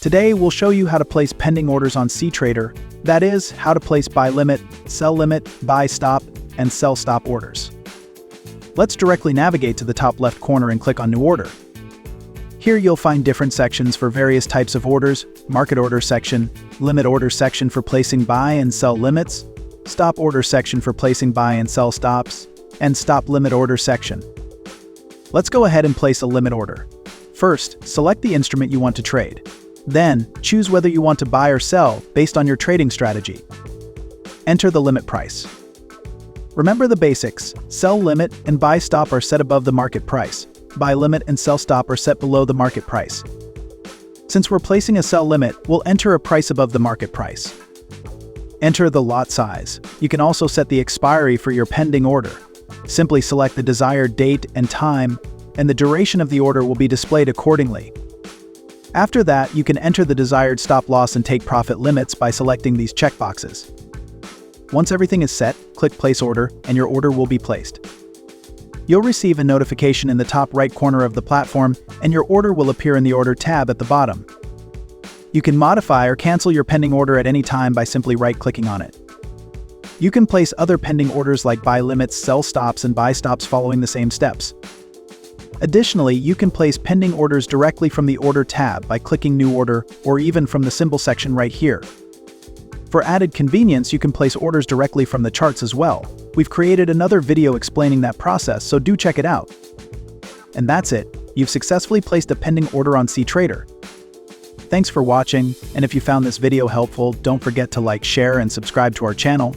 Today, we'll show you how to place pending orders on cTrader, that is, how to place buy limit, buy stop, and sell stop orders. Let's directly navigate to the top left corner and click on New Order. Here you'll find different sections for various types of orders: market order section, limit order section for placing buy and sell limits, stop order section for placing buy and sell stops, and stop limit order section. Let's go ahead and place a limit order. First, select the instrument you want to trade. Then, choose whether you want to buy or sell based on your trading strategy. Enter the limit price. Remember the basics: sell limit and buy stop are set above the market price. Buy limit and sell stop are set below the market price. Since we're placing a sell limit, we'll enter a price above the market price. Enter the lot size. You can also set the expiry for your pending order. Simply select the desired date and time, and the duration of the order will be displayed accordingly. After that, you can enter the desired stop loss and take profit limits by selecting these checkboxes. Once everything is set, click Place Order, and your order will be placed. You'll receive a notification in the top right corner of the platform, and your order will appear in the Order tab at the bottom. You can modify or cancel your pending order at any time by simply right-clicking on it. You can place other pending orders like buy limits, sell stops, and buy stops following the same steps. Additionally, you can place pending orders directly from the Order tab by clicking New Order, or even from the symbol section right here. For added convenience, you can place orders directly from the charts as well. We've created another video explaining that process, so do check it out. And that's it. You've successfully placed a pending order on cTrader. Thanks for watching, and if you found this video helpful, don't forget to like, share, and subscribe to our channel.